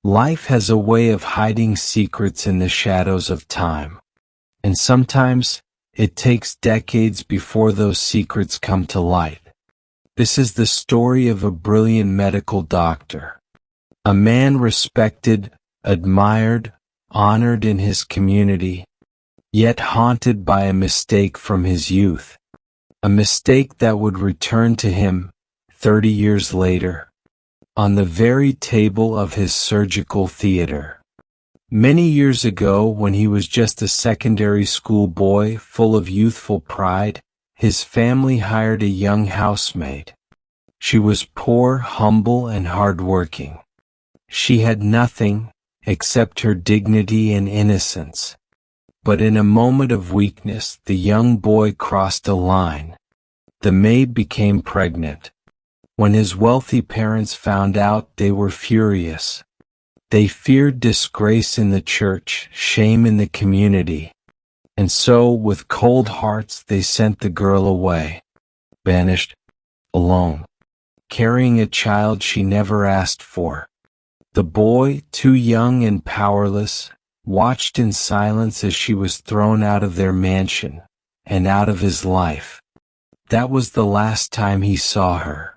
Life has a way of hiding secrets in the shadows of time. And sometimes, it takes decades before those secrets come to light. This is the story of a brilliant medical doctor. A man respected, admired, honored in his community, yet haunted by a mistake from his youth. A mistake that would return to him, 30 years later, on the very table of his surgical theater. Many years ago, when he was just a secondary school boy full of youthful pride, his family hired a young housemaid. She was poor, humble, and hardworking. She had nothing except her dignity and innocence. But in a moment of weakness, the young boy crossed a line. The maid became pregnant. When his wealthy parents found out, they were furious. They feared disgrace in the church, shame in the community. And so, with cold hearts, they sent the girl away, banished, alone, carrying a child she never asked for. The boy, too young and powerless, watched in silence as she was thrown out of their mansion, and out of his life. That was the last time he saw her.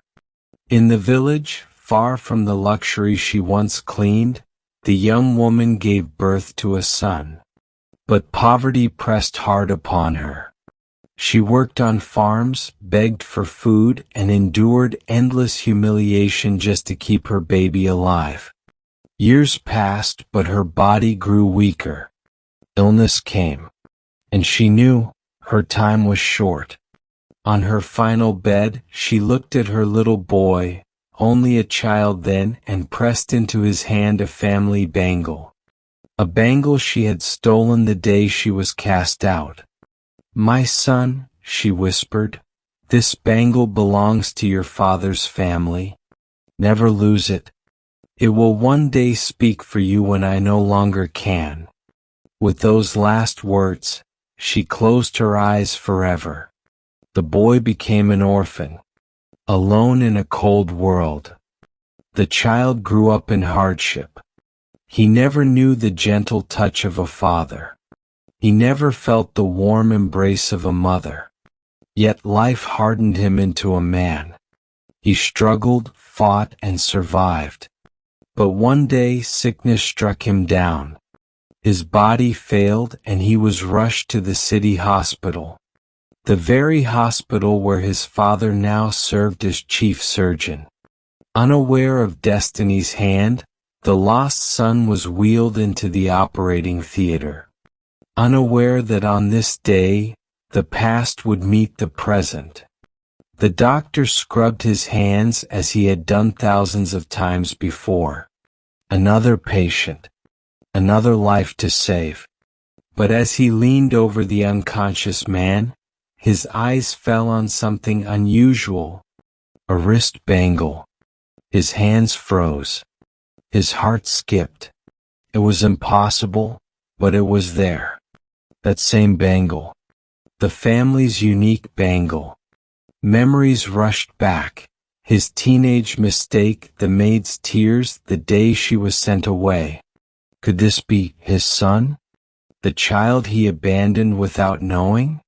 In the village, far from the luxury she once cleaned, the young woman gave birth to a son. But poverty pressed hard upon her. She worked on farms, begged for food, and endured endless humiliation just to keep her baby alive. Years passed, but her body grew weaker. Illness came, and she knew her time was short. On her final bed, she looked at her little boy, only a child then, and pressed into his hand a family bangle. A bangle she had stolen the day she was cast out. "My son," she whispered, "this bangle belongs to your father's family. Never lose it. It will one day speak for you when I no longer can." With those last words, she closed her eyes forever. The boy became an orphan, alone in a cold world. The child grew up in hardship. He never knew the gentle touch of a father. He never felt the warm embrace of a mother. Yet life hardened him into a man. He struggled, fought, and survived. But one day sickness struck him down. His body failed, and he was rushed to the city hospital. The very hospital where his father now served as chief surgeon. Unaware of destiny's hand, the lost son was wheeled into the operating theater. Unaware that on this day, the past would meet the present. The doctor scrubbed his hands as he had done thousands of times before. Another patient. Another life to save. But as he leaned over the unconscious man, his eyes fell on something unusual. A wrist bangle. His hands froze. His heart skipped. It was impossible, but it was there. That same bangle. The family's unique bangle. Memories rushed back. His teenage mistake, the maid's tears, the day she was sent away. Could this be his son? The child he abandoned without knowing?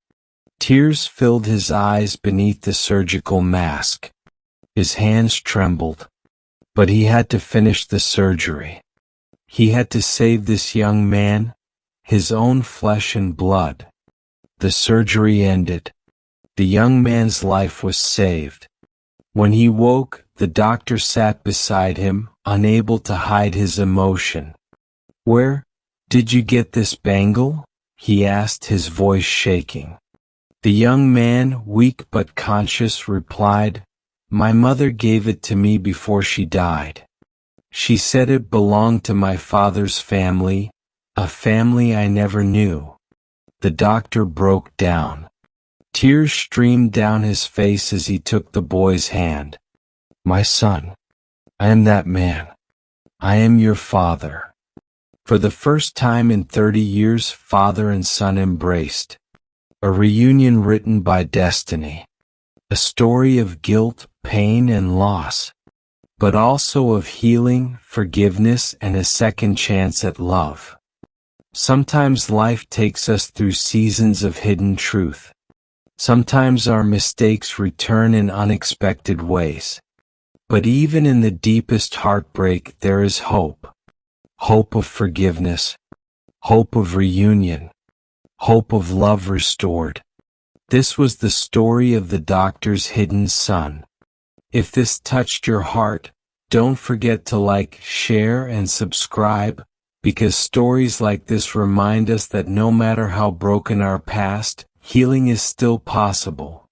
Tears filled his eyes beneath the surgical mask. His hands trembled. But he had to finish the surgery. He had to save this young man, his own flesh and blood. The surgery ended. The young man's life was saved. When he woke, the doctor sat beside him, unable to hide his emotion. "Where did you get this bangle?" he asked, his voice shaking. The young man, weak but conscious, replied, "My mother gave it to me before she died. She said it belonged to my father's family, a family I never knew." The doctor broke down. Tears streamed down his face as he took the boy's hand. "My son, I am that man. I am your father." For the first time in 30 years, father and son embraced. A reunion written by destiny. A story of guilt, pain, and loss. but also of healing, forgiveness, and a second chance at love. Sometimes life takes us through seasons of hidden truth. Sometimes our mistakes return in unexpected ways. But even in the deepest heartbreak there is hope. Hope of forgiveness. Hope of reunion. Hope of love restored. This was the story of the doctor's hidden son. If this touched your heart, don't forget to like, share, and subscribe, because stories like this remind us that no matter how broken our past, healing is still possible.